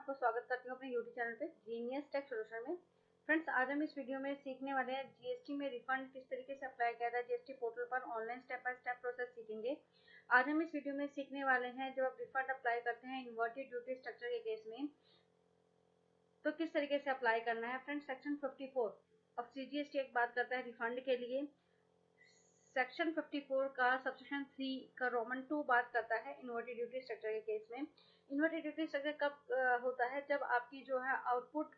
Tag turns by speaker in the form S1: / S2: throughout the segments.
S1: आपको स्वागत करती हूँ अपने यूट्यूब चैनल पे जीनियस टेक सोल्यूशन में। फ्रेंड्स, आज हम इस वीडियो में सीखने वाले हैं जीएसटी में रिफंड किस तरीके से अप्लाई किया जाए। जीएसटी पोर्टल पर online step by step process सीखेंगे। आज हम इस वीडियो में सीखने वाले हैं जब आप रिफंड अप्लाई करते हैं इन्वर्टेड ड्यूटी स्ट्रक्चर के केस में तो किस तरीके से अप्लाई करना है। फ्रेंड्स, सेक्शन 54 ऑफ सीजीएसटी एक बात करता है रिफंड के लिए। सेक्शन 54 का सबसेक्शन 3 का रोमन 2 बात करता है इन्वर्टेड ड्यूटी स्ट्रक्चर के केस में। इन्वर्टेड ड्यूटी स्ट्रक्चर कब होता है? जब आपकी जो है आउटपुट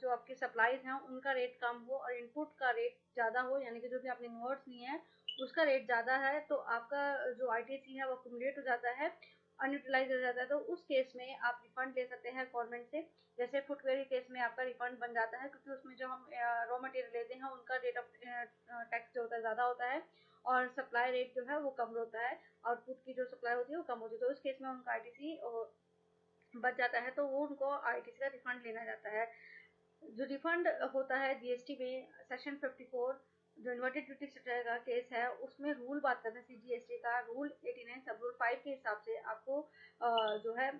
S1: जो आपकी सप्लाईज हैं उनका रेट कम हो और इनपुट का रेट ज़्यादा हो, यानी कि जो भी आपने इन्वर्ट्स लिए हैं उसका रेट ज़्यादा है तो आपका जो आईटीसी है वो अक्यूमुलेट हो जाता है, अनयूटिलाइज हो जाता है। तो उस केस में आप रिफंड ले सकते हैं गवर्नमेंट से। जैसे फुटवेयर के केस में आपका रिफंड बन जाता है क्योंकि उसमें जो हम रॉ मटेरियल लेते हैं उनका रेट ऑफ टैक्स जो होता है ज़्यादा होता है और सप्लाई रेट जो है वो कम होता है, आउटपुट की जो सप्लाई होती है वो कम होती है। तो उस केस में उनका आईटीसी बच जाता है तो वो उनको आईटीसी का रिफंड लेना जाता है। जो रिफंड होता है जीएसटी में सेक्शन 54 जो इन्वर्टेड ड्यूटी स्ट्रक्चर का केस है उसमें रूल बात करते हैं सीजीएसटी का रूल 89 सब रूल 5 के हिसाब से आपको जो है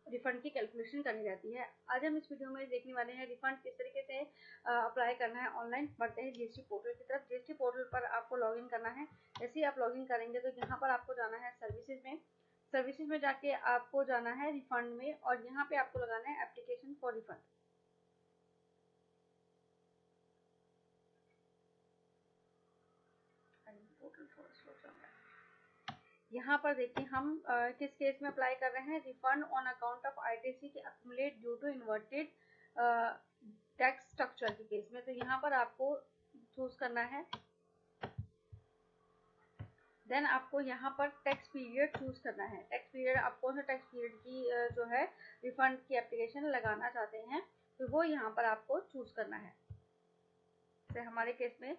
S1: रिफंड की कैलकुलेशन करनी रहती है। आज हम इस वीडियो में देखने वाले हैं रिफंड किस तरीके से अप्लाई करना है। ऑनलाइन बढ़ते हैं जीएसटी पोर्टल की तरफ। जीएसटी पोर्टल पर आपको लॉगिन करना है। जैसे ही आप लॉगिन करेंगे तो यहाँ पर आपको जाना है सर्विसेज में। सर्विसेज में जाके आपको जाना है रिफंड में और यहाँ पे आपको लगाना है एप्लीकेशन फॉर रिफंड। यहाँ पर देखिए हम किस केस में अप्लाई कर रहे हैं, refund on account of ITC के accumulate due to inverted tax structure के केस में। तो यहाँ पर आपको चूज करना है। देन आपको यहाँ पर टैक्स पीरियड चूज करना है। टैक्स पीरियड आप कौन सा टैक्स पीरियड की जो है रिफंड की एप्लीकेशन लगाना चाहते हैं तो वो यहाँ पर आपको चूज करना है। जैसे हमारे केस में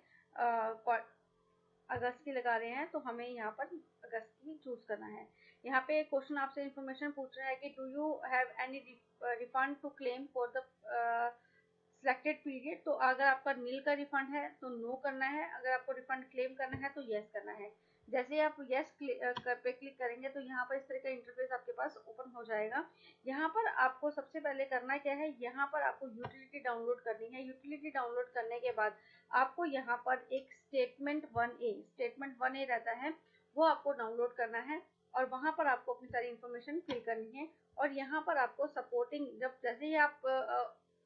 S1: अगस्त की लगा रहे हैं तो हमें यहाँ पर अगस्त की चूज करना है। यहाँ पे क्वेश्चन आपसे इंफॉर्मेशन पूछ रहा है कि do you have any refund to claim for the selected period. तो अगर आपका नील का रिफंड है तो नो करना है, अगर आपको रिफंड क्लेम करना है तो यस करना है। जैसे ही आप यस पे क्लिक करेंगे तो यहाँ पर इस तरह का इंटरफेस आपके पास ओपन हो जाएगा। यहाँ पर आपको सबसे पहले करना क्या है, यहाँ पर आपको यूटिलिटी डाउनलोड करनी है। यूटिलिटी डाउनलोड करने के बाद आपको यहाँ पर एक स्टेटमेंट 1A रहता है वो आपको डाउनलोड करना है और वहां पर आपको अपनी सारी इंफॉर्मेशन फिल करनी है। और यहाँ पर आपको सपोर्टिंग जब जैसे ही आप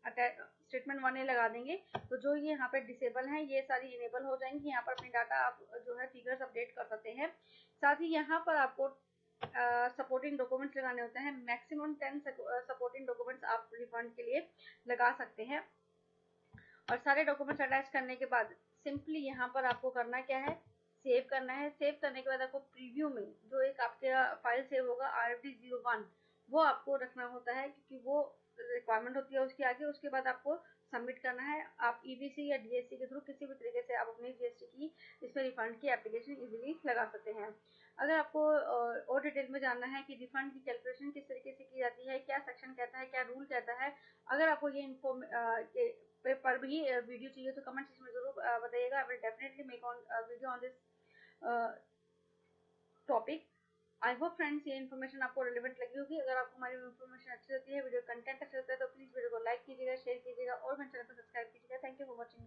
S1: स्टेटमेंट 1A लगा देंगे तो जो ये यहाँ पे डिसेबल हैं ये सारी इनेबल हो जाएंगी। यहाँ पर अपनी डाटा आप जो है फिगर्स अपडेट कर सकते हैं। साथ ही यहाँ पर आपको सपोर्टिंग डॉक्यूमेंट्स लगाने होते हैं। मैक्सिमम 10 सपोर्टिंग डॉक्यूमेंट्स आप रिफंड के लिए लगा सकते हैं। और सारे डॉक्यूमेंट्स अटैच करने के बाद सिंपली यहाँ पर आपको करना क्या है, सेव करना है। सेव करने के बाद आपको प्रीव्यू में जो एक आपके फाइल सेव होगा RFD01 वो आपको रखना होता है क्योंकि वो रिक्वायरमेंट होती है उसके आगे। उसके बाद आपको सबमिट करना है। आप ईबीसी या डीएससी के थ्रू किसी भी तरीके से आप अपनी जीएसटी की इसमें रिफंड की एप्लीकेशन इजीली लगा सकते हैं। अगर आपको और डिटेल में जानना है कि रिफंड की कैलकुलेशन किस तरीके से की जाती है, क्या सेक्शन कहता है, क्या रूल कहता है, अगर आपको ये पर भी वीडियो चाहिए तो कमेंट सेक्शन में जरूर बताइएगा। I will definitely make on video on this topic. I hope friends ये इन्फॉर्मेशन आपको रिलेवेंट लगी होगी। अगर आपको हमारी इन्फॉर्मेशन अच्छी लगती है, वीडियो कंटेंट अच्छा लगता है तो प्लीज वीडियो को लाइक कीजिएगा, शेयर कीजिएगा और मेरे चैनल को सब्सक्राइब कीजिएगा। Thank you for watching.